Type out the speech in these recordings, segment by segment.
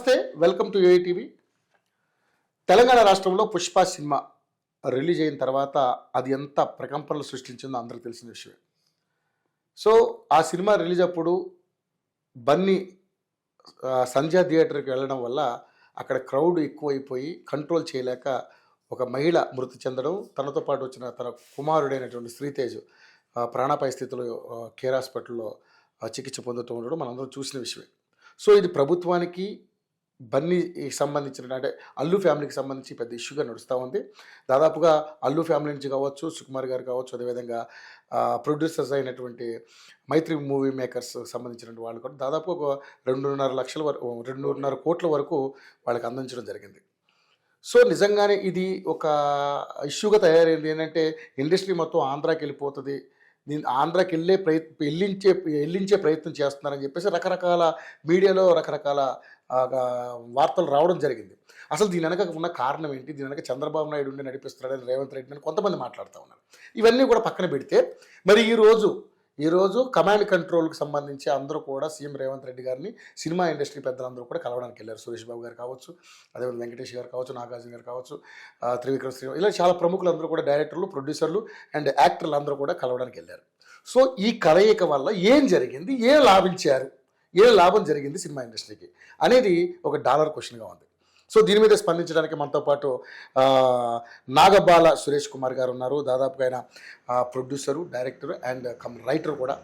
నమస్తే, welcome to ఏఐటీవీ. Telangana రాష్ట్రంలో Pushpa cinema release అయిన తర్వాత అది ఎంత ప్రకంపనలు సృష్టించిందో అందరికీ తెలిసిన విషయమే. సో ఆ సినిమా రిలీజ్ అప్పుడు బన్నీ సంధ్యా థియేటర్కి వెళ్ళడం వల్ల అక్కడ క్రౌడ్ ఎక్కువైపోయి కంట్రోల్ చేయలేక ఒక మహిళ మృతి చెందడం, తనతో పాటు వచ్చిన తన కుమారుడైనటువంటి శ్రీతేజ్ ప్రాణాపాయ స్థితిలో కేర్ హాస్పిటల్లో చికిత్స పొందుతూ ఉండడం మనందరం చూసిన విషయమే. సో ఇది ప్రభుత్వానికి బన్నీకి సంబంధించిన అంటే అల్లు ఫ్యామిలీకి సంబంధించి పెద్ద ఇష్యూగా నడుస్తూ ఉంది. దాదాపుగా అల్లు ఫ్యామిలీ నుంచి కావచ్చు, సుకుమార్ గారు కావచ్చు, అదేవిధంగా ప్రొడ్యూసర్స్ అయినటువంటి మైత్రి మూవీ మేకర్స్ సంబంధించినటువంటి వాళ్ళు కూడా దాదాపు ఒక 2.5 లక్షల వరకు 2.5 కోట్ల వరకు వాళ్ళకి అందించడం జరిగింది. సో నిజంగానే ఇది ఒక ఇష్యూగా తయారైంది. ఏంటంటే ఇండస్ట్రీ మొత్తం ఆంధ్రాకి వెళ్ళిపోతుంది, దీని ఆంధ్రాకి వెళ్ళించే ప్రయత్నం చేస్తున్నారని చెప్పేసి రకరకాల మీడియాలో రకరకాల వార్తలు రావడం జరిగింది. అసలు దీని వెనక ఉన్న కారణం ఏంటి, దీని వెనక చంద్రబాబు నాయుడు ఉండి నడిపిస్తున్నాడని రేవంత్ రెడ్డి అని కొంతమంది మాట్లాడుతూ ఉన్నారు. ఇవన్నీ కూడా పక్కన పెడితే మరి ఈరోజు కమాండ్ కంట్రోల్కి సంబంధించి అందరూ కూడా సీఎం రేవంత్ రెడ్డి గారిని సినిమా ఇండస్ట్రీ పెద్దలందరూ కూడా కలవడానికి వెళ్ళారు. సురేష్ బాబు గారు కావచ్చు, అదేవిధంగా వెంకటేష్ గారు కావచ్చు, నాగార్జున గారు కావచ్చు, త్రివిక్రమ్ శ్రీనివాస్, ఇలా చాలా ప్రముఖులందరూ కూడా డైరెక్టర్లు, ప్రొడ్యూసర్లు అండ్ యాక్టర్లు అందరూ కూడా కలవడానికి వెళ్ళారు. సో ఈ కలయిక వల్ల ఏం జరిగింది, ఏం లాభం జరిగింది సినిమా ఇండస్ట్రీకి అనేది ఒక డాలర్ క్వశ్చన్గా ఉంది. సో దీని మీద స్పందించడానికి మనతో పాటు నాగబాల సురేష్ కుమార్ గారు ఉన్నారు. దాదాపుగా ఆయన ప్రొడ్యూసరు, డైరెక్టర్ అండ్ రైటర్ కూడా.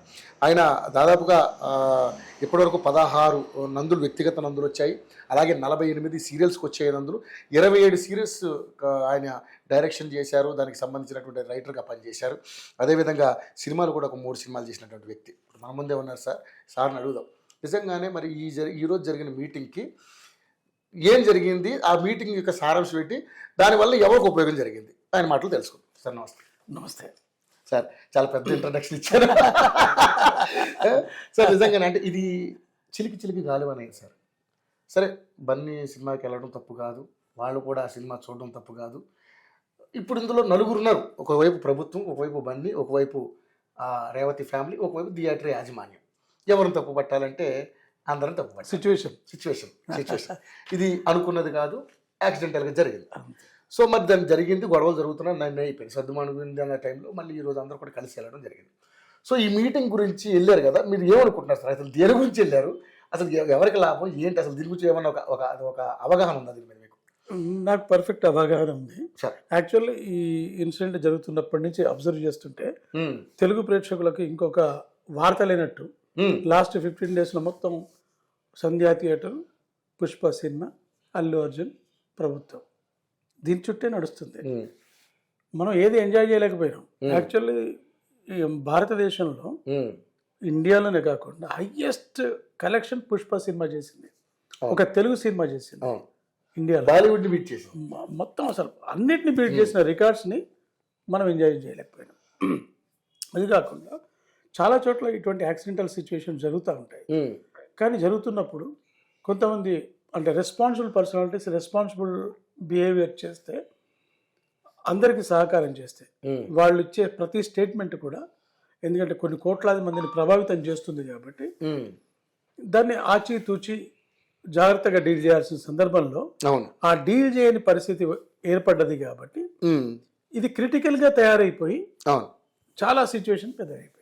ఆయన దాదాపుగా ఇప్పటివరకు 16 నందులు, వ్యక్తిగత నందులు వచ్చాయి. అలాగే 48 సీరియల్స్కి వచ్చాయి నందులు. 27 సీరియల్స్ ఆయన డైరెక్షన్ చేశారు, దానికి సంబంధించినటువంటి రైటర్గా పనిచేశారు. అదేవిధంగా సినిమాలు కూడా ఒక 3 సినిమాలు చేసినటువంటి వ్యక్తి. మన ముందే ఉన్నారు సార్ని అడుగుదాం. నిజంగానే మరి ఈరోజు జరిగిన మీటింగ్కి ఏం జరిగింది, ఆ మీటింగ్ యొక్క సారాంశం ఏంటి, దానివల్ల ఎవరికి ఉపయోగం జరిగింది, ఆయన మాటలు తెలుసుకుందాం. సార్ నమస్తే సార్, చాలా పెద్ద ఇంట్రడక్షన్ ఇచ్చారు సార్. నిజంగానే అంటే ఇది చిలికి గాలివా అనేది సార్. సరే, బన్నీ సినిమాకి వెళ్ళడం తప్పు కాదు, వాళ్ళు కూడా ఆ సినిమా చూడడం తప్పు కాదు. ఇప్పుడు ఇందులో నలుగురు ఉన్నారు. ఒకవైపు ప్రభుత్వం, ఒకవైపు బన్నీ, ఒకవైపు రేవతి ఫ్యామిలీ, ఒకవైపు థియేటర్ యాజమాన్యం. ఎవరిని తప్పు పట్టాలంటే అందరం తప్పు పట్టాలి. సిచ్యువేషన్ ఇది అనుకున్నది కాదు, యాక్సిడెంటల్గా జరిగింది. సో మరి దాన్ని జరిగింది, గొడవలు జరుగుతున్నా నన్ను అయిపోయింది, సర్దుమానుకుంది అన్న టైంలో మళ్ళీ ఈరోజు అందరూ కూడా కలిసి వెళ్ళడం జరిగింది. సో ఈ మీటింగ్ గురించి వెళ్ళారు కదా, మీరు ఏమనుకుంటున్నారు సార్? అసలు దేని గురించి వెళ్ళారు, అసలు ఎవరికి లాభం ఏంటి, అసలు దీని గురించి ఏమన్నా ఒక అవగాహన ఉందా దీని మీద మీకు? నాకు పర్ఫెక్ట్ అవగాహన ఉంది. యాక్చువల్లీ ఈ ఇన్సిడెంట్ జరుగుతున్నప్పటి నుంచి అబ్జర్వ్ చేస్తుంటే తెలుగు ప్రేక్షకులకు ఇంకొక వార్త లేనట్టు లాస్ట్ 15 డేస్లో మొత్తం సంధ్యా థియేటర్, పుష్ప సినిమా, అల్లు అర్జున్, ప్రభుత్వం, దీని చుట్టే నడుస్తుంది. మనం ఏది ఎంజాయ్ చేయలేకపోయినాం. యాక్చువల్లీ భారతదేశంలో, ఇండియాలోనే కాకుండా హైయెస్ట్ కలెక్షన్ పుష్ప సినిమా చేసింది, ఒక తెలుగు సినిమా చేసింది ఇండియాలో. బాలీవుడ్ని బీట్ చేసి మొత్తం అసలు అన్నిటిని బీట్ చేసిన రికార్డ్స్ని మనం ఎంజాయ్ చేయలేకపోయినాం. అది కాకుండా చాలా చోట్ల ఇటువంటి యాక్సిడెంటల్ సిచ్యువేషన్ జరుగుతూ ఉంటాయి. కానీ జరుగుతున్నప్పుడు కొంతమంది అంటే రెస్పాన్సిబుల్ పర్సనాలిటీస్ రెస్పాన్సిబుల్ బిహేవియర్ చేస్తే, అందరికీ సహకారం చేస్తే, వాళ్ళు ఇచ్చే ప్రతి స్టేట్మెంట్ కూడా, ఎందుకంటే కొన్ని కోట్లాది మందిని ప్రభావితం చేస్తుంది కాబట్టి దాన్ని ఆచితూచి జాగ్రత్తగా డీల్ చేయాల్సిన సందర్భంలో ఆ డీల్ చేయని పరిస్థితి ఏర్పడ్డది కాబట్టి ఇది క్రిటికల్గా తయారైపోయి చాలా సిచ్యువేషన్ పెద్దగైపోయింది.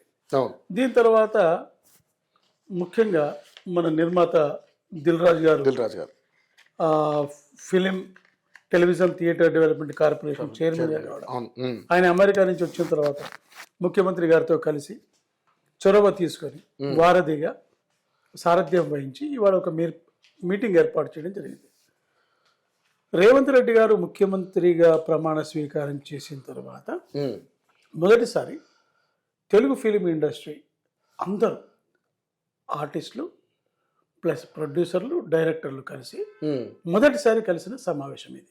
దీని తర్వాత ముఖ్యంగా మన నిర్మాత దిల్ రాజు గారు film television theatre development corporation chairman కావడం, ఆయన అమెరికా నుంచి వచ్చిన తర్వాత ముఖ్యమంత్రి గారితో కలిసి చొరవ తీసుకొని వారధిగా సారథ్యం వహించి ఇవాళ ఒక మీటింగ్ ఏర్పాటు చేయడం జరిగింది. రేవంత్ రెడ్డి గారు ముఖ్యమంత్రిగా ప్రమాణ స్వీకారం చేసిన తర్వాత మొదటిసారి తెలుగు ఫిలిం ఇండస్ట్రీ అందరూ ఆర్టిస్టులు ప్లస్ ప్రొడ్యూసర్లు, డైరెక్టర్లు కలిసి మొదటిసారి కలిసిన సమావేశం ఇది.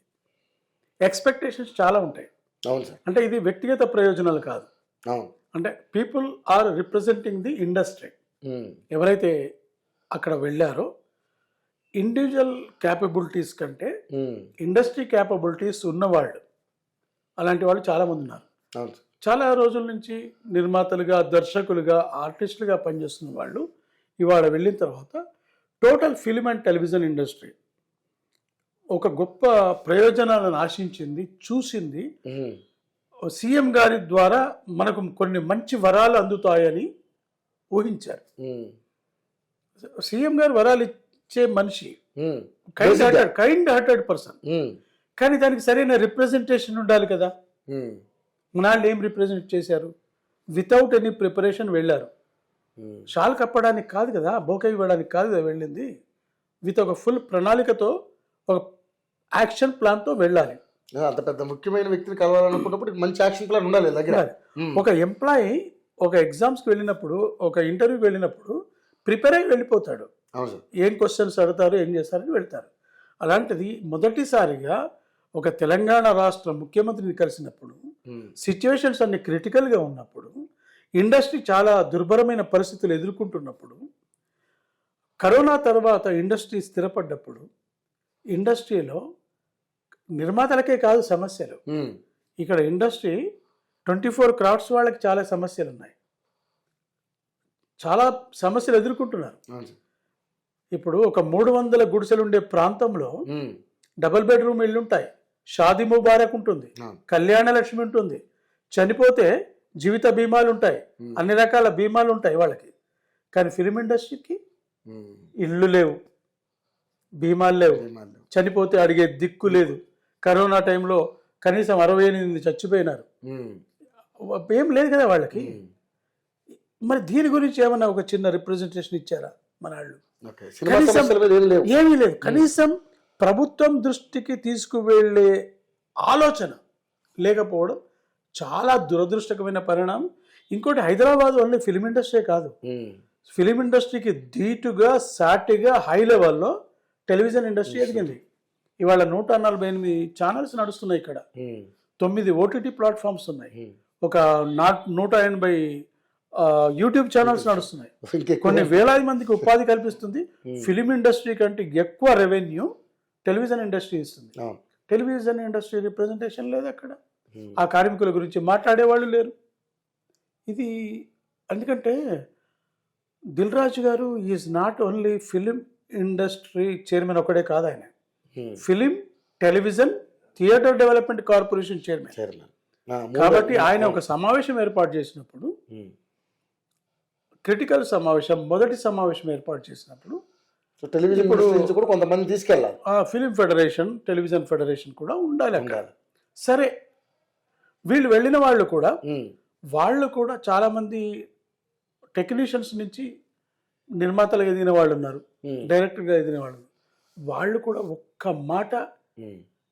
ఎక్స్పెక్టేషన్స్ చాలా ఉంటాయి. అంటే ఇది వ్యక్తిగత ప్రయోజనాలు కాదు, అంటే people are representing the industry. ఎవరైతే అక్కడ వెళ్ళారో ఇండివిజువల్ క్యాపబిలిటీస్ కంటే ఇండస్ట్రీ క్యాపబిలిటీస్ ఉన్నవాళ్ళు, అలాంటి వాళ్ళు చాలామంది ఉన్నారు. చాలా రోజుల నుంచి నిర్మాతలుగా, దర్శకులుగా, ఆర్టిస్టులుగా పనిచేస్తున్న వాళ్ళు ఇవాళ వెళ్ళిన తర్వాత total film and television industry ఒక గొప్ప ప్రయోజనాలను ఆశించింది, చూసింది. సీఎం గారి ద్వారా మనకు కొన్ని మంచి వరాలు అందుతాయని ఊహించారు. సీఎం గారు వరాలు ఇచ్చే మనిషి, కైండ్ హార్టెడ్ పర్సన్. కానీ దానికి సరైన రిప్రజెంటేషన్ ఉండాలి కదా. మనాళ్ళు ఏం రిప్రజెంట్ చేశారు? వితౌట్ ఎనీ ప్రిపరేషన్ వెళ్ళారు. షాల్ కప్పడానికి కాదు కదా, బోక ఇవ్వడానికి కాదు కదా వెళ్ళింది. విత్ ఒక ఫుల్ ప్రణాళికతో, ఒక యాక్షన్ ప్లాన్తో వెళ్ళాలి. అంత పెద్ద ముఖ్యమైన వ్యక్తిని కలవాలనుకున్నప్పుడు మంచి యాక్షన్ ప్లాన్ ఉండాలి దగ్గర. ఒక ఎంప్లాయీ ఒక ఎగ్జామ్స్కి వెళ్ళినప్పుడు, ఒక ఇంటర్వ్యూకి వెళ్ళినప్పుడు ప్రిపేర్ అయి వెళ్ళిపోతాడు. ఏం క్వశ్చన్స్ అడుగుతారు, ఏం చేస్తారని వెళ్తారు. అలాంటిది మొదటిసారిగా ఒక తెలంగాణ రాష్ట్ర ముఖ్యమంత్రిని కలిసినప్పుడు, సిచ్యువేషన్స్ అన్ని క్రిటికల్గా ఉన్నప్పుడు, ఇండస్ట్రీ చాలా దుర్భరమైన పరిస్థితులు ఎదుర్కొంటున్నప్పుడు, కరోనా తర్వాత ఇండస్ట్రీ స్థిరపడ్డప్పుడు, ఇండస్ట్రీలో నిర్మాతలకే కాదు సమస్యలు, ఇక్కడ ఇండస్ట్రీ 24 క్రాఫ్ట్స్ వాళ్ళకి చాలా సమస్యలు ఉన్నాయి. చాలా సమస్యలు ఎదుర్కొంటున్నారు. ఇప్పుడు ఒక 300 గుడిసెలు ఉండే ప్రాంతంలో డబుల్ బెడ్రూమ్ ఇల్లు ఉంటాయి, షాదీ ముబారక్ ఉంటుంది, కళ్యాణ లక్ష్మి ఉంటుంది, చనిపోతే జీవిత బీమాలు ఉంటాయి, అన్ని రకాల బీమాలు ఉంటాయి వాళ్ళకి. కానీ ఫిలిం ఇండస్ట్రీకి ఇల్లు లేవు, బీమాలు లేవు, చనిపోతే అడిగే దిక్కు లేదు. కరోనా టైంలో కనీసం 68 చచ్చిపోయినారు, ఏం లేదు కదా వాళ్ళకి. మరి దీని గురించి ఏమన్నా ఒక చిన్న రిప్రజెంటేషన్ ఇచ్చారా మన వాళ్ళు? ఏమీ లేదు. కనీసం ప్రభుత్వం దృష్టికి తీసుకువెళ్ళే ఆలోచన లేకపోవడం చాలా దురదృష్టకరమైన పరిణామం. ఇంకోటి, హైదరాబాద్ ఓన్లీ ఫిలిం ఇండస్ట్రీ కాదు, ఫిలిం ఇండస్ట్రీకి ధీటుగా, సాటిగా, హై లెవెల్లో టెలివిజన్ ఇండస్ట్రీ ఎదిగింది. ఇవాళ 148 ఛానల్స్ నడుస్తున్నాయి ఇక్కడ, 9 ఓటీటీ ప్లాట్ఫామ్స్ ఉన్నాయి, ఒక 180 యూట్యూబ్ ఛానల్స్ నడుస్తున్నాయి. కొన్ని వేలాది మందికి ఉపాధి కల్పిస్తుంది. ఫిలిం ఇండస్ట్రీ కంటే ఎక్కువ రెవెన్యూ టెలివిజన్ ఇండస్ట్రీ ఇస్తుంది. టెలివిజన్ ఇండస్ట్రీ రిప్రజెంటేషన్ లేదు అక్కడ. ఆ కార్మికుల గురించి మాట్లాడేవాళ్ళు లేరు. ఇది ఎందుకంటే దిల్ రాజు గారు is not only film industry chairman ఒకడే కాదు, ఆయన film, television, theatre development corporation chairman. కాబట్టి ఆయన ఒక సమావేశం ఏర్పాటు చేసినప్పుడు, క్రిటికల్ సమావేశం, మొదటి సమావేశం ఏర్పాటు చేసినప్పుడు టెలివిజన్ కూడా కొంతమంది తీసుకెళ్ళాలి. ఫిలిం ఫెడరేషన్, టెలివిజన్ ఫెడరేషన్ కూడా ఉండాలి అక్కడ. సరే, వీళ్ళు వెళ్ళిన వాళ్ళు కూడా చాలామంది టెక్నీషియన్స్ నుంచి నిర్మాతలుగా ఎదిగిన వాళ్ళు ఉన్నారు, డైరెక్టర్గా ఎదిగిన వాళ్ళు కూడా ఒక్క మాట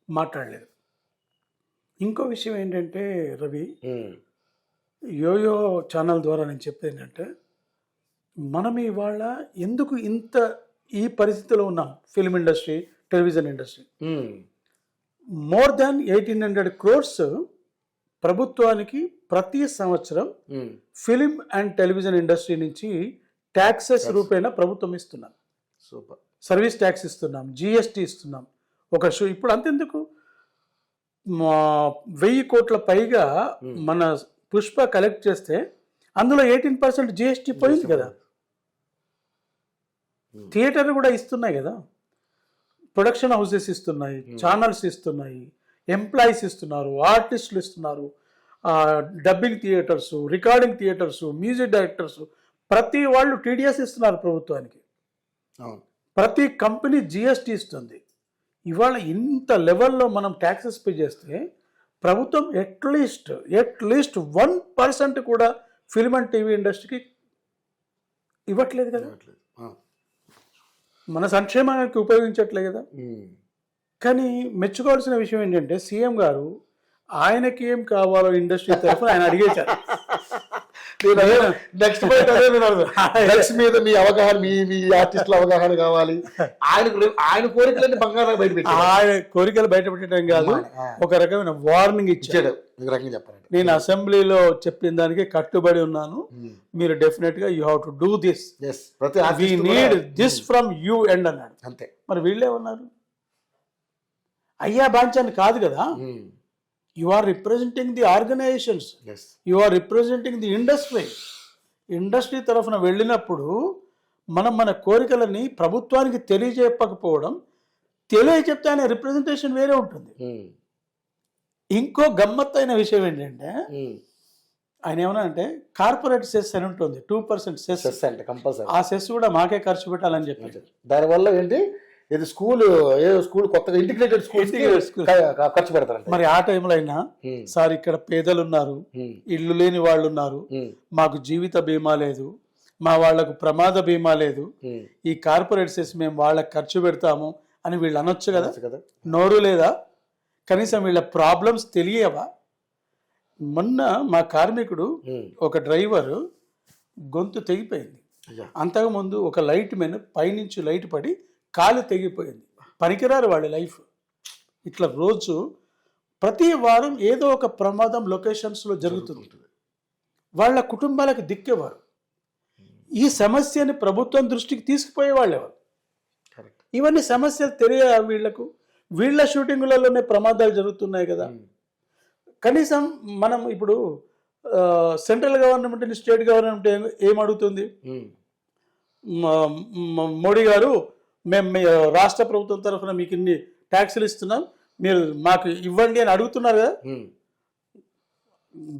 మాట్లాడలేదు. ఇంకో విషయం ఏంటంటే రవి, యోయో ఛానల్ ద్వారా నేను చెప్పేది ఏంటంటే, మనం ఇవాళ ఎందుకు ఇంత ఈ పరిస్థితిలో ఉన్నాం? Film industry, television industry more than 1800 crores ప్రభుత్వానికి ప్రతి సంవత్సరం ఫిలిం అండ్ టెలివిజన్ ఇండస్ట్రీ నుంచి ట్యాక్సెస్ రూపేణా ప్రభుత్వం ఇస్తున్నాం. సూపర్. సర్వీస్ ట్యాక్స్ ఇస్తున్నాం, జిఎస్టీ ఇస్తున్నాం. ఒక షో ఇప్పుడు అంతెందుకు, 1000 కోట్ల పైగా మన పుష్ప కలెక్ట్ చేస్తే అందులో 18% జిఎస్టీ పోయింది కదా. థియేటర్లు కూడా ఇస్తున్నాయి కదా, ప్రొడక్షన్ హౌసెస్ ఇస్తున్నాయి, ఛానల్స్ ఇస్తున్నాయి, ఎంప్లాయీస్ ఇస్తున్నారు, ఆర్టిస్టులు ఇస్తున్నారు, dubbing theatres, recording theatres, music directors, ప్రతి వాళ్ళు టీడీఎస్ ఇస్తున్నారు ప్రభుత్వానికి. ప్రతి కంపెనీ జిఎస్టీ ఇస్తుంది. ఇవాళ ఇంత లెవెల్లో మనం ట్యాక్సెస్ పే చేస్తే ప్రభుత్వం అట్లీస్ట్ 1% కూడా ఫిల్మ్ అండ్ టీవీ ఇండస్ట్రీకి ఇవ్వట్లేదు కదా, మన సంక్షేమానికి ఉపయోగించట్లేదు కదా. కానీ మెచ్చుకోవాల్సిన విషయం ఏంటంటే, సీఎం గారు ఆయనకి ఏం కావాలో ఇండస్ట్రీ తరఫున ఆయన అడిగేశారు. నెక్స్ట్ మీద మీ అవగాహన, మీ ఆర్టిస్టుల అవగాహన కావాలి. ఆయన కోరికలన్నీ బంగారం బయటపెట్టాడు. ఆయన కోరికలు బయటపెట్టడం కాదు, ఒక రకమైన వార్నింగ్ ఇచ్చాడు. చెప్పండి, నేను అసెంబ్లీలో చెప్పిన దానికి కట్టుబడి ఉన్నాను, మీరు డెఫినెట్ గా you have to do this, we need this from you end అన్నాడు. అంతే. మరి వీళ్ళే ఉన్నారు, అయ్యా బాంచాన్ని కాదు కదా. You are representing the organizations. Yes. You are representing the industry. Industry తరఫున వెళ్ళినప్పుడు మనం మన కోరికలని ప్రభుత్వానికి తెలియజేయకపోవడం తెలియ చెప్తే ఆయన రిప్రజెంటేషన్ వేరే ఉంటుంది. ఇంకో గమ్మత్తైన విషయం ఏంటంటే ఆయన ఏమన్నా అంటే కార్పొరేట్ సెస్ అని ఉంటుంది 2% సెస్ అంటే కంపల్సరీ ఆ సెస్ కూడా మాకే ఖర్చు పెట్టాలని చెప్పి దానివల్ల ఏంటి ఇది స్కూల్ కొత్తగా ఇంటిగ్రేటెడ్ స్కూల్ ఖర్చు పెడతారు. మరి ఆ టైంలో అయినా సార్ ఇక్కడ పేదలు ఉన్నారు, ఇల్లు లేని వాళ్ళు ఉన్నారు, మాకు జీవిత బీమా లేదు, మా వాళ్లకు ప్రమాద బీమా లేదు, ఈ కార్పొరేట్ సెస్ మేము వాళ్ళకి ఖర్చు పెడతాము అని వీళ్ళు అనొచ్చు కదా. నోరు లేదా? కనీసం వీళ్ళ ప్రాబ్లమ్స్ తెలియవా? మొన్న మా కార్మికుడు ఒక డ్రైవర్ గొంతు తెగిపోయింది. అంతకుముందు ఒక లైట్ మెన్ పైనుంచి లైట్ పడి కాలు తెగిపోయింది. పనికిరారు వాళ్ళ లైఫ్. ఇట్లా రోజు ప్రతి వారం ఏదో ఒక ప్రమాదం లొకేషన్స్లో జరుగుతుంది. వాళ్ళ కుటుంబాలకు దిక్కేవారు. ఈ సమస్యని ప్రభుత్వం దృష్టికి తీసుకుపోయేవాళ్ళు ఎవరు? ఇవన్నీ సమస్యలు తెలియ వీళ్లకు. వీళ్ళ షూటింగులలోనే ప్రమాదాలు జరుగుతున్నాయి కదా. కనీసం మనం ఇప్పుడు సెంట్రల్ గవర్నమెంట్ స్టేట్ గవర్నమెంట్ ఏమడుగుతుంది? మోడీ గారు మేము రాష్ట్ర ప్రభుత్వం తరఫున మీకు ఇన్ని ట్యాక్సులు ఇస్తున్నాం, మీరు మాకు ఇవ్వండి అని అడుగుతున్నారు కదా.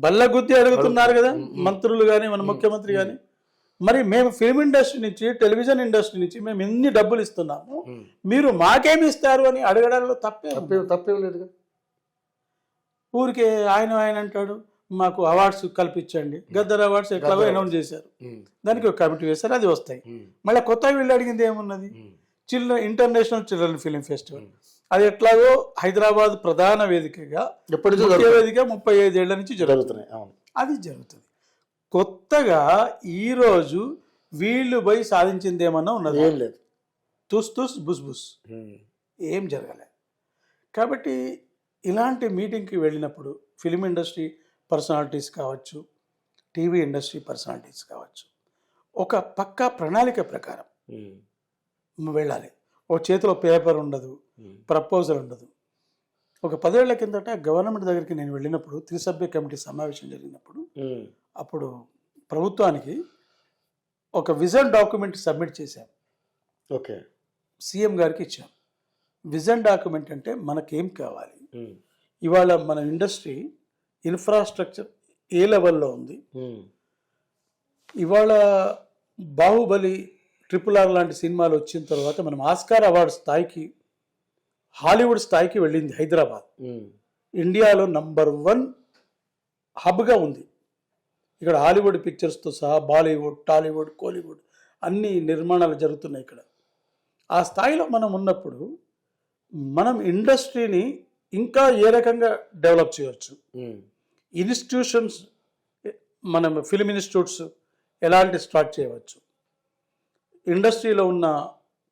బల్లగుద్ది అడుగుతున్నారు కదా మంత్రులు కానీ మన ముఖ్యమంత్రి కానీ. మరి మేము ఫిల్మ్ ఇండస్ట్రీ నుంచి టెలివిజన్ ఇండస్ట్రీ నుంచి మేము ఇన్ని డబ్బులు ఇస్తున్నాము, మీరు మాకేమి ఇస్తారు అని అడగడంలో తప్పేం లేదు. ఊరికే ఆయన అంటాడు మాకు అవార్డ్స్ కల్పించండి. గద్దర్ అవార్డ్స్ ఎట్లాగో అనౌన్స్ చేశారు, దానికి ఒక కమిటీ వేశారు, అది వస్తాయి. మళ్ళీ కొత్తగా వీళ్ళు అడిగింది ఏమున్నది? International children film festival. అది ఎట్లాగో హైదరాబాద్ ప్రధాన వేదికగా వేదిక 35 ఏళ్ల నుంచి జరుగుతున్నాయి. అది జరుగుతుంది. కొత్తగా ఈరోజు వీళ్ళు పోయి సాధించింది ఏమన్నా ఉన్నది? ఏం లేదు. తుస్ బుస్ బుస్ ఏం జరగలే. కాబట్టి ఇలాంటి మీటింగ్కి వెళ్ళినప్పుడు ఫిలిం ఇండస్ట్రీ పర్సనాలిటీస్ కావచ్చు, టీవీ ఇండస్ట్రీ పర్సనాలిటీస్ కావచ్చు, ఒక పక్కా ప్రణాళిక ప్రకారం వెళ్ళాలి. ఒక చేతిలో పేపర్ ఉండదు, ప్రపోజల్ ఉండదు. ఒక 10 ఏళ్ల కిందట గవర్నమెంట్ దగ్గరికి నేను వెళ్ళినప్పుడు, త్రిసభ్య కమిటీ సమావేశం జరిగినప్పుడు, అప్పుడు ప్రభుత్వానికి ఒక విజన్ డాక్యుమెంట్ సబ్మిట్ చేశాం. ఓకే, సీఎం గారికి ఇచ్చాం. విజన్ డాక్యుమెంట్ అంటే మనకేం కావాలి, ఇవాళ మన ఇండస్ట్రీ ఇన్ఫ్రాస్ట్రక్చర్ ఏ లెవెల్లో ఉంది, ఇవాళ బాహుబలి, RRR లాంటి సినిమాలు వచ్చిన తర్వాత మనం ఆస్కార్ అవార్డు స్థాయికి, హాలీవుడ్ స్థాయికి వెళ్ళింది హైదరాబాద్. ఇండియాలో #1 హబ్గా ఉంది. ఇక్కడ హాలీవుడ్ పిక్చర్స్తో సహా బాలీవుడ్, టాలీవుడ్, కోలీవుడ్ అన్ని నిర్మాణాలు జరుగుతున్నాయి ఇక్కడ. ఆ స్థాయిలో మనం ఉన్నప్పుడు మనం ఇండస్ట్రీని ఇంకా ఏ రకంగా డెవలప్ చేయవచ్చు, ఇన్స్టిట్యూషన్స్, మనం ఫిల్మ్ ఇన్స్టిట్యూట్స్ ఎలాంటి స్టార్ట్ చేయవచ్చు, ఇండస్ట్రీలో ఉన్న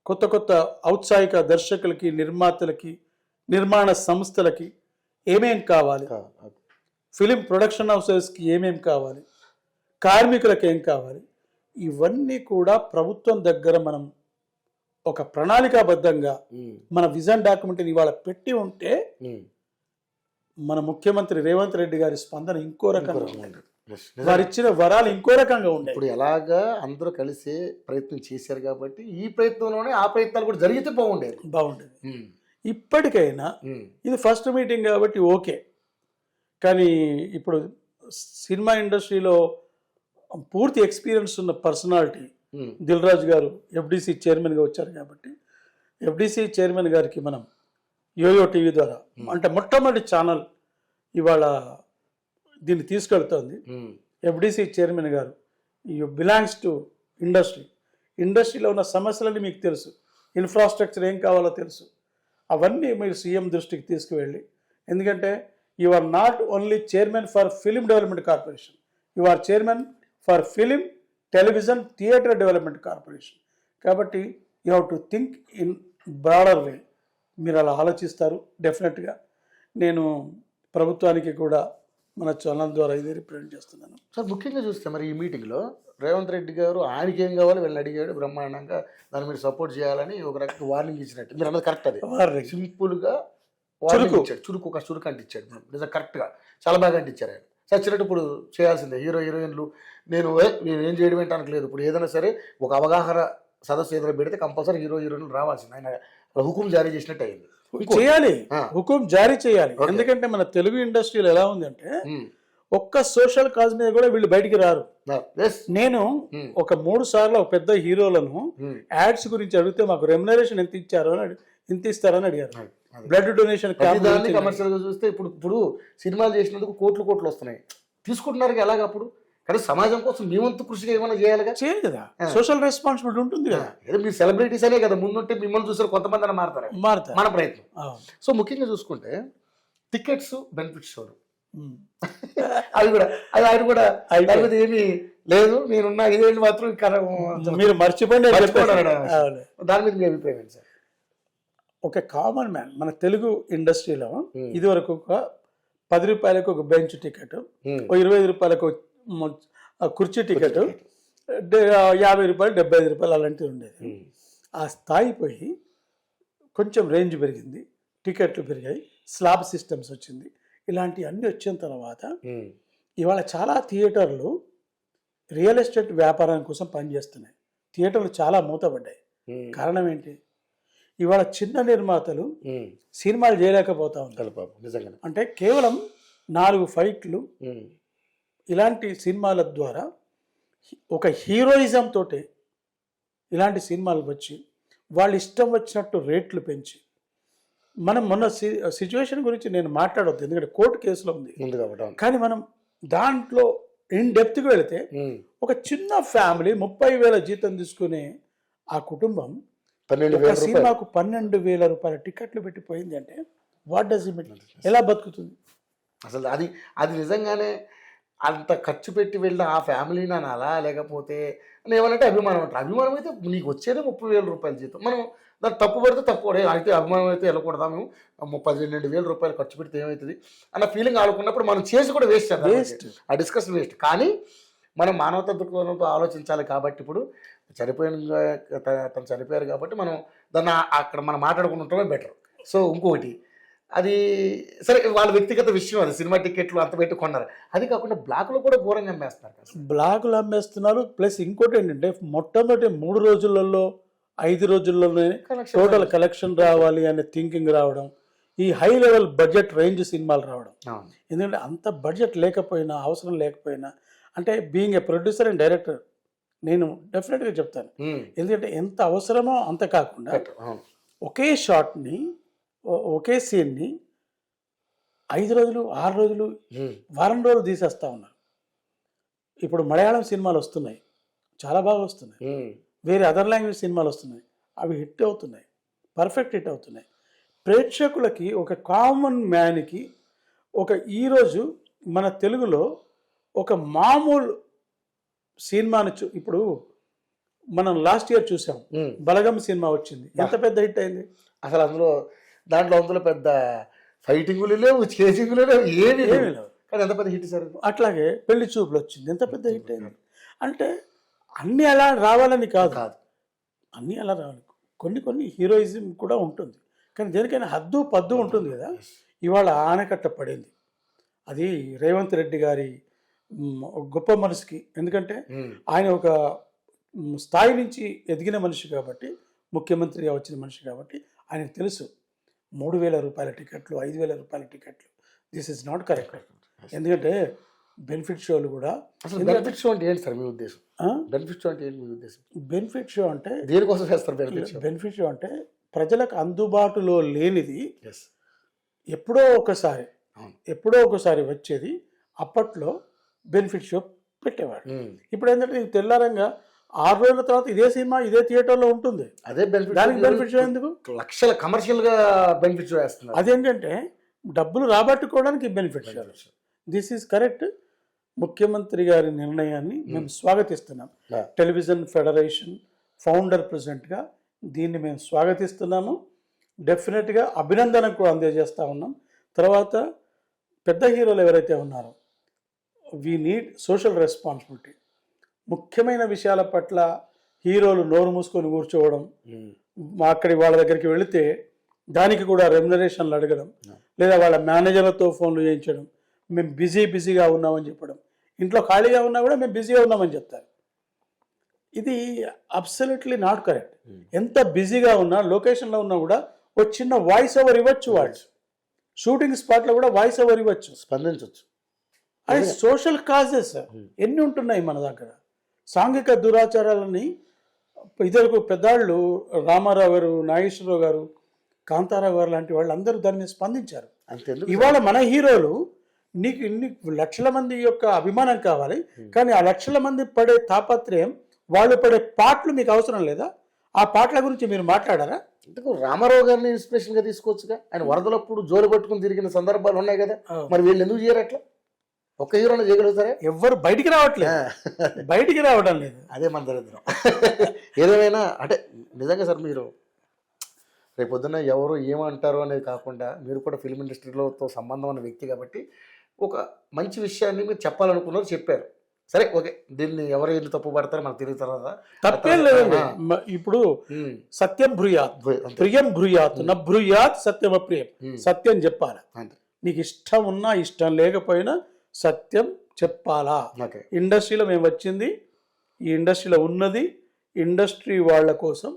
కొత్త ఔత్సాహిక దర్శకులకి, నిర్మాతలకి, నిర్మాణ సంస్థలకి ఏమేం కావాలి, ఫిలిం ప్రొడక్షన్ హౌసెస్కి ఏమేం కావాలి, కార్మికులకు ఏం కావాలి, ఇవన్నీ కూడా ప్రభుత్వం దగ్గర మనం ఒక ప్రణాళికాబద్ధంగా మన విజన్ డాక్యుమెంట్ని ఇవాళ పెట్టి ఉంటే మన ముఖ్యమంత్రి రేవంత్ రెడ్డి గారి స్పందన ఇంకో రకంగా ఉండేది, వారు ఇచ్చిన వరాలు ఇంకో రకంగా ఉండే. ఇప్పుడు ఎలాగా అందరూ కలిసి ప్రయత్నం చేశారు కాబట్టి ఈ ప్రయత్నంలోనే ఆ ప్రయత్నాలు కూడా జరిగితే బాగుండేది. ఇప్పటికైనా ఇది ఫస్ట్ మీటింగ్ కాబట్టి ఓకే, కానీ ఇప్పుడు సినిమా ఇండస్ట్రీలో పూర్తి ఎక్స్పీరియన్స్ ఉన్న పర్సనాలిటీ దిల్ రాజు గారు FDC చైర్మన్గా వచ్చారు కాబట్టి FDC చైర్మన్ గారికి మనం యోయో టీవీ ద్వారా, అంటే మొట్టమొదటి ఛానల్ ఇవాళ దీన్ని తీసుకెళ్తోంది. FDC చైర్మన్ గారు బిలాంగ్స్ టు ఇండస్ట్రీలో ఉన్న సమస్యలన్నీ మీకు తెలుసు, ఇన్ఫ్రాస్ట్రక్చర్ ఏం కావాలో తెలుసు, అవన్నీ మీరు సీఎం దృష్టికి తీసుకువెళ్ళి, ఎందుకంటే you are not only chairman for film development corporation, you are chairman for film, television, theatre development corporation. కాబట్టి you have to think in broader way. మీరు అలా ఆలోచిస్తారు డెఫినెట్గా. నేను ప్రభుత్వానికి కూడా మన ఛానల్ ద్వారా ఇది రిప్రజెంట్ చేస్తున్నాను. సార్, ముఖ్యంగా చూస్తే మరి ఈ మీటింగ్లో రేవంత్ రెడ్డి గారు ఆయనకి ఏం కావాలో వీళ్ళని అడిగాడు బ్రహ్మాండంగా, దాన్ని మీరు సపోర్ట్ చేయాలని ఒక రకంగా వార్నింగ్ ఇచ్చినట్టు. మీరు అన్నది కరెక్ట్. అది సింపుల్గా ఇచ్చాడు, చురుకు అంటించాడు. నిజంగా కరెక్ట్గా చాలా బాగా అంటించారు ఆయన. చచ్చినట్టు ఇప్పుడు చేయాల్సిందే. హీరోయిన్లు నేను ఏం చేయడం ఏంటానికి లేదు. ఇప్పుడు ఏదైనా సరే ఒక అవగాహన సదస్సు ఏదైనా పెడితే కంపల్సరీ హీరోయిన్లు రావాల్సింది, ఆయన హుకుం జారీ చేసినట్టు అయింది. చేయాలి, ఆ. హుకుం జారీ చేయాలి. ఎందుకంటే మన తెలుగు ఇండస్ట్రీలో ఎలా ఉందంటే ఒక్క సోషల్ కాజ్ మీద కూడా వీళ్ళు బయటికి రారు. నేను ఒక 3 సార్లు ఒక పెద్ద హీరోలను యాడ్స్ గురించి అడిగితే మాకు రెమ్యునరేషన్ ఎంత ఇచ్చారో ఎంత ఇస్తారని అడిగారు. బ్లడ్ డొనేషన్ కమర్షియల్ గా చూస్తే ఇప్పుడు సినిమాలు చేసినందుకు కోట్లు వస్తున్నాయి, తీసుకుంటున్నారు ఎలాగ అప్పుడు. కానీ సమాజం కోసం మీ వంతు కృషిగా ఏమైనా చేయాలిగా, చేయాలి కదా, సోషల్ రెస్పాన్సిబిలిటీ ఉంటుంది కదా. ఏదో మీరు సెలబ్రిటీస్ అనే కదా, ముందుంటే మిమ్మల్ని చూసారు కొంతమంది అని మారుతారు మన ప్రయత్నం. సో ముఖ్యంగా చూసుకుంటే టికెట్స్ బెనిఫిట్ షోలు అవి కూడా ఆయన కూడా తర్వాత ఏమీ లేదు, నేనున్న 5 ఏళ్ళు మాత్రం మీరు మర్చిపోండి. దాని మీద మీ అభిప్రాయం ఏంటి సార్? ఒక కామన్ మ్యాన్ మన తెలుగు ఇండస్ట్రీలో ఇది వరకు ఒక 10 రూపాయలకు ఒక బెంచ్ టికెట్, ఒక 25 రూపాయలకు కుర్చీ టికెట్, 50 రూపాయలు 75 రూపాయలు అలాంటివి ఉండేది. ఆ స్థాయి పోయి కొంచెం రేంజ్ పెరిగింది, టికెట్లు పెరిగాయి, స్లాబ్ సిస్టమ్స్ వచ్చింది, ఇలాంటివి అన్నీ వచ్చిన తర్వాత ఇవాళ చాలా థియేటర్లు రియల్ ఎస్టేట్ వ్యాపారం కోసం పనిచేస్తున్నాయి. థియేటర్లు చాలా మూతపడ్డాయి. కారణం ఏంటి? ఇవాళ చిన్న నిర్మాతలు సినిమాలు చేయలేకపోతా ఉంటారు. అంటే కేవలం 4 ఫైట్లు ఇలాంటి సినిమాల ద్వారా ఒక హీరోయిజం తోటి ఇలాంటి సినిమాలు వచ్చి వాళ్ళు ఇష్టం వచ్చినట్టు రేట్లు పెంచి, మనం మొన్న సిచ్యువేషన్ గురించి నేను మాట్లాడవద్దు ఎందుకంటే కోర్టు కేసులో ఉంది, కానీ మనం దాంట్లో ఇన్ డెప్త్కి వెళితే ఒక చిన్న ఫ్యామిలీ 30,000 జీతం తీసుకునే ఆ కుటుంబం సినిమాకు 12,000 రూపాయల టికెట్లు పెట్టిపోయింది అంటే వాట్ డస్ ఇట్ మీన్? ఎలా బతుకుతుంది అసలు? అది నిజంగానే అంత ఖర్చు పెట్టి వెళ్ళిన ఆ ఫ్యామిలీని అనాలా, లేకపోతే ఏమనంటే అభిమానం అంటారు. అభిమానం అయితే నీకు వచ్చేదే 30,000 రూపాయల జీతం, మనం దాన్ని తప్పు పడితే తప్పు అయితే అభిమానం అయితే వెళ్ళకూడదా, మేము 12,000 రూపాయలు ఖర్చు పెడితే ఏమవుతుంది అన్న ఫీలింగ్ ఆడుకున్నప్పుడు మనం చేసి కూడా వేస్ట్, ఆ డిస్కషన్ వేస్ట్. కానీ మనం మానవతా దృక్పథంతో ఆలోచించాలి. కాబట్టి ఇప్పుడు తను చనిపోయారు కాబట్టి మనం దాన్ని అక్కడ మనం మాట్లాడుకుని ఉండటమే బెటర్. సో ఇంకొకటి అది సరే, వాళ్ళ వ్యక్తిగత విషయం, అది సినిమా టికెట్లు అంత పెట్టి కొన్నారు. అది కాకుండా బ్లాక్లో కూడా ఘోరంగా అమ్మేస్తున్నారు కదా. బ్లాక్లు అమ్మేస్తున్నారు. ప్లస్ ఇంకోటి ఏంటంటే మొట్టమొదటి 3 రోజులలో 5 రోజుల్లోనే టోటల్ కలెక్షన్ రావాలి అనే థింకింగ్ రావడం, ఈ హై లెవెల్ బడ్జెట్ రేంజ్ సినిమాలు రావడం. ఎందుకంటే అంత బడ్జెట్ లేకపోయినా, అవసరం లేకపోయినా, అంటే being a producer and director నేను డెఫినెట్గా చెప్తాను. ఎందుకంటే ఎంత అవసరమో అంత కాకుండా ఒకే షాట్ని, ఒకే సీన్ని 5 రోజులు, 6 రోజులు, వారం రోజులు తీసేస్తా ఉన్నారు. ఇప్పుడు మలయాళం సినిమాలు వస్తున్నాయి, చాలా బాగా వస్తున్నాయి. వేరే అదర్ లాంగ్వేజ్ సినిమాలు వస్తున్నాయి, అవి హిట్ అవుతున్నాయి, పర్ఫెక్ట్ హిట్ అవుతున్నాయి. ప్రేక్షకులకి, ఒక కామన్ మ్యాన్కి ఈరోజు మన తెలుగులో ఒక మామూలు సినిమాని ఇప్పుడు మనం లాస్ట్ ఇయర్ చూసాం, బలగం సినిమా వచ్చింది, ఎంత పెద్ద హిట్ అయింది. అసలు అందులో పెద్ద ఫైటింగులు లేవు, చేసింగులు లేవు, ఏమీ లేవు, కానీ ఎంత పెద్ద హిట్ సార్. అట్లాగే పెళ్లి చూపులు వచ్చింది, ఎంత పెద్ద హిట్ అయింది. అంటే అన్నీ అలా రావాలని కాదు, అన్నీ అలా రావాలి. కొన్ని హీరోయిజం కూడా ఉంటుంది, కానీ దేనికైనా హద్దు పద్దు ఉంటుంది కదా. ఇవాళ ఆనకట్ట పడింది, అది రేవంత్ రెడ్డి గారి గొప్ప మనసుకి. ఎందుకంటే ఆయన ఒక స్థాయి నుంచి ఎదిగిన మనిషి కాబట్టి, ముఖ్యమంత్రిగా వచ్చిన మనిషి కాబట్టి ఆయనకు తెలుసు 3,000 రూపాయల టికెట్లు, 5,000 రూపాయల టికెట్లు, దిస్ ఇస్ నాట్ కరెక్ట్. ఎందుకంటే బెనిఫిట్ షోలు కూడా, బెనిఫిట్ షో అంటే ఏంటి సార్ మీ ఉద్దేశం? బెనిఫిట్ షో అంటే ఏంటి మీ ఉద్దేశం? బెనిఫిట్ షో అంటే దేనికోసం చేస్తారు బెనిఫిట్ షో అంటే ప్రజలకు అందుబాటులో లేనిది ఎప్పుడో ఒకసారి వచ్చేది. అప్పట్లో బెనిఫిట్ షో పెట్టేవాడు. ఇప్పుడు ఏంటంటే నీకు తెల్లారంగా 6 రోజుల తర్వాత ఇదే సినిమా ఇదే థియేటర్లో ఉంటుంది, అదే బెనిఫిట్. దానికి బెనిఫిట్ షో ఎందుకు? లక్షల కమర్షియల్గా బెనిఫిట్ షో వేస్తున్నారు. అదేంటంటే డబ్బులు రాబట్టుకోవడానికి benefit show. This is correct. ముఖ్యమంత్రి గారి నిర్ణయాన్ని మేము స్వాగతిస్తున్నాం. టెలివిజన్ ఫెడరేషన్ ఫౌండర్ ప్రెసిడెంట్గా దీన్ని మేము స్వాగతిస్తున్నాము. డెఫినెట్గా అభినందన కూడా అందజేస్తూ ఉన్నాం. తర్వాత పెద్ద హీరోలు ఎవరైతే ఉన్నారో, వీ నీడ్ సోషల్ రెస్పాన్సిబిలిటీ. ముఖ్యమైన విషయాల పట్ల హీరోలు నోరు మూసుకొని కూర్చోవడం, అక్కడి వాళ్ళ దగ్గరికి వెళితే దానికి కూడా రెమ్యునరేషన్లు అడగడం, లేదా వాళ్ళ మేనేజర్లతో ఫోన్లు చేయించడం, మేము బిజీగా ఉన్నామని చెప్పడం. ఇంట్లో ఖాళీగా ఉన్నా కూడా మేము బిజీగా ఉన్నామని చెప్తారు. ఇది అబ్సల్యూట్లీ నాట్ కరెక్ట్. ఎంత బిజీగా ఉన్నా, లొకేషన్లో ఉన్నా కూడా ఒక చిన్న వాయిస్ ఓవర్ ఇవ్వచ్చు. వాళ్ళు షూటింగ్ స్పాట్లో కూడా వాయిస్ ఓవర్ ఇవ్వచ్చు, స్పందించవచ్చు. అది సోషల్ కాజెస్ ఎన్ని ఉంటున్నాయి మన దగ్గర. సాంఘిక దురాచారాలని ఇద్దరు పెద్దాళ్ళు, రామారావు గారు, నాగేశ్వరరావు గారు, కాంతారావు గారు లాంటి వాళ్ళు అందరూ దాని మీద స్పందించారు. అంతేందుకు ఇవాళ మన హీరోలు, నీకు ఇన్ని లక్షల మంది యొక్క అభిమానం కావాలి, కానీ ఆ లక్షల మంది పడే తాపత్రయం, వాళ్ళు పడే పాటలు మీకు అవసరం లేదా? ఆ పాటల గురించి మీరు మాట్లాడారా? ఇంతకు రామారావు గారిని ఇన్స్పిరేషన్ గా తీసుకోవచ్చుగా. ఆయన వరదలప్పుడు జోలు పట్టుకుని తిరిగిన సందర్భాలు ఉన్నాయి కదా, మరి వీళ్ళు ఎందుకు చేయరు అట్లా? ఒక్క హీరోనే చేయగలుగుతారా? ఎవ్వరు బయటికి రావట్లేదు, బయటికి రావడం లేదు. అదే మన దరిద్రం. ఏదేమైనా అంటే నిజంగా సార్, మీరు రేపొద్దున ఎవరు ఏమంటారు అనేది కాకుండా, మీరు కూడా ఫిల్మ్ ఇండస్ట్రీలో సంబంధం ఉన్న వ్యక్తి కాబట్టి ఒక మంచి విషయాన్ని మీరు చెప్పాలనుకున్నారు, చెప్పారు. సరే, ఓకే, దీన్ని ఎవరు ఎందుకు తప్పు పడతారో మనకు తెలియదు. తర్వాత తప్పేం లేదండి. ఇప్పుడు సత్యం భ్రూయాత్, ప్రియం భ్రూయాత్, నా భ్రూయాత్ సత్యం అప్రియం. సత్యం చెప్పాలా. నీకు ఇష్టం ఉన్నా ఇష్టం లేకపోయినా సత్యం చెప్పాలా. ఇండస్ట్రీలో మేము వచ్చింది, ఈ ఇండస్ట్రీలో ఉన్నది ఇండస్ట్రీ వాళ్ళ కోసం,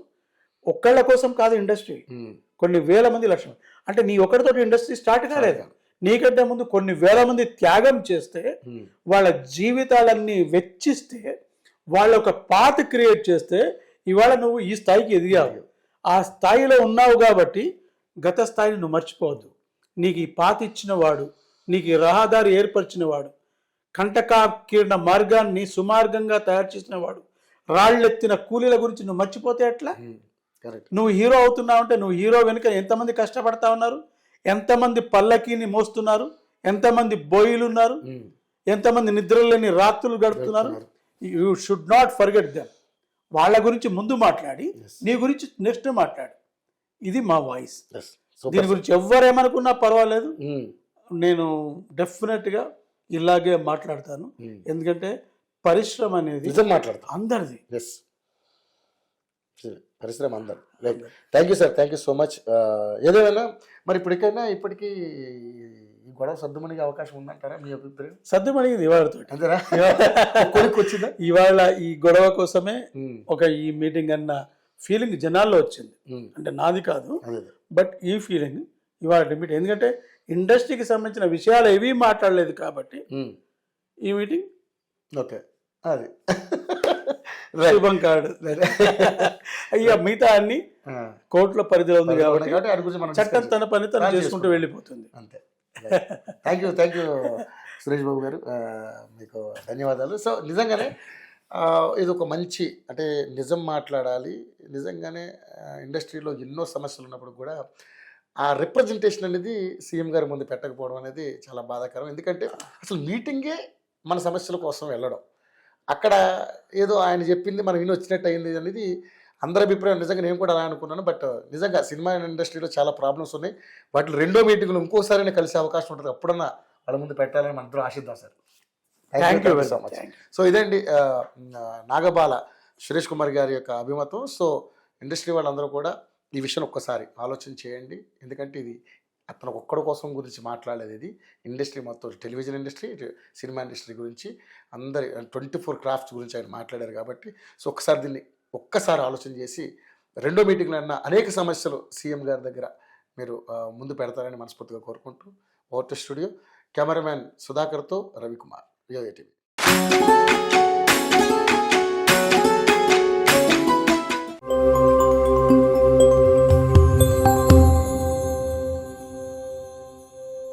ఒక్కళ్ళ కోసం కాదు. ఇండస్ట్రీ కొన్ని వేల మంది, లక్షలు. అంటే నీ ఒక్కడితో ఇండస్ట్రీ స్టార్ట్ కాలేదు. నీకంటే ముందు కొన్ని వేల మంది త్యాగం చేస్తే, వాళ్ళ జీవితాలన్నీ వెచ్చిస్తే, వాళ్ళ ఒక పాత క్రియేట్ చేస్తే ఇవాళ నువ్వు ఈ స్థాయికి ఎదిగావు. ఆ స్థాయిలో ఉన్నావు కాబట్టి గత స్థాయిని నువ్వు మర్చిపోవద్దు. నీకు ఈ పాత ఇచ్చిన వాడు, నీకు ఈ రహదారి ఏర్పరిచిన వాడు, కంటకాకీర్ణ మార్గాన్ని సుమార్గంగా తయారు చేసిన వాడు, రాళ్ళెత్తిన కూలీల గురించి నువ్వు మర్చిపోతే ఎట్లా? నువ్వు హీరో అవుతున్నావు అంటే, నువ్వు హీరో వెనుక ఎంతమంది కష్టపడతా ఉన్నారు, ఎంతమంది పల్లకీని మోస్తున్నారు, ఎంతమంది బోయిలు ఉన్నారు, ఎంతమంది నిద్రలేని రాత్రులు గడుపుతున్నారు. You should not forget them. వాళ్ళ గురించి ముందు మాట్లాడి, నీ గురించి నెక్స్ట్ మాట్లాడు. ఇది మా వాయిస్. దీని గురించి ఎవరేమనుకున్నా పర్వాలేదు, నేను డెఫినెట్గా ఇలాగే మాట్లాడతాను. ఎందుకంటే పరిశ్రమ అనేది అందరిది. పరిశ్రమ అందరు. Thank you sir, thank you so much. ఏదేమైనా మరి ఇప్పటికీ ఈ గొడవ సర్దుమణిగే అవకాశం ఉందంటారా? మీ అభిప్రాయం? సర్దుమణిగింది ఇవాళతో, అంతేనా? కొడుకు వచ్చిందా ఇవాళ? ఈ గొడవ కోసమే ఒక ఈ మీటింగ్ అన్న ఫీలింగ్ జనాల్లో వచ్చింది. అంటే నాది కాదు, బట్ ఈ ఫీలింగ్ ఇవాళ రిపీట్. ఎందుకంటే ఇండస్ట్రీకి సంబంధించిన విషయాలు ఏవీ మాట్లాడలేదు కాబట్టి ఈ మీటింగ్. ఓకే, అది శుభం కాడు. అయ్యా, మిగతా అన్ని కోర్టుల పరిధిలో ఉంది కాబట్టి చట్టం తన పని తను చేసుకుంటూ వెళ్ళిపోతుంది. అంతే. థ్యాంక్ యూ సురేష్ బాబు గారు, మీకు ధన్యవాదాలు. సో నిజంగానే ఇది ఒక మంచి, అంటే నిజం మాట్లాడాలి. నిజంగానే ఇండస్ట్రీలో ఎన్నో సమస్యలు ఉన్నప్పుడు కూడా ఆ రిప్రజెంటేషన్ అనేది సీఎం గారి ముందు పెట్టకపోవడం అనేది చాలా బాధాకరం. ఎందుకంటే అసలు మీటింగే మన సమస్యల కోసం వెళ్ళడం, అక్కడ ఏదో ఆయన చెప్పింది మనం విని వచ్చినట్టు అయింది అనేది అందరి అభిప్రాయం. నిజంగా నేను కూడా అలా అనుకున్నాను. బట్ నిజంగా సినిమా ఇండస్ట్రీలో చాలా ప్రాబ్లమ్స్ ఉన్నాయి. వాటిలో రెండో మీటింగ్లో ఇంకోసారి కలిసే అవకాశం ఉంటుంది. అప్పుడన్నా వాళ్ళ ముందు పెట్టాలని మన ఇద్దరు ఆశిద్దాం sir. Thank you so much. So ఇదండి నాగబాల సురేష్ కుమార్ గారి యొక్క అభిమతం. సో ఇండస్ట్రీ వాళ్ళందరూ కూడా ఈ విషయం ఒక్కసారి ఆలోచన చేయండి. ఎందుకంటే ఇది అతను ఒక్కడి కోసం గురించి మాట్లాడలేదు, ఇది ఇండస్ట్రీ మొత్తం, టెలివిజన్ ఇండస్ట్రీ, సినిమా ఇండస్ట్రీ గురించి, అందరి 24 క్రాఫ్ట్స్ గురించి ఆయన మాట్లాడారు కాబట్టి. సో ఒక్కసారి ఆలోచన చేసి రెండో మీటింగ్లో అన్న అనేక సమస్యలు సీఎం గారి దగ్గర మీరు ముందు పెడతారని మనస్ఫూర్తిగా కోరుకుంటూ, ఓవర్ టు స్టూడియో కెమెరామ్యాన్ సుధాకర్తో రవికుమార్, యోయో టీవీ.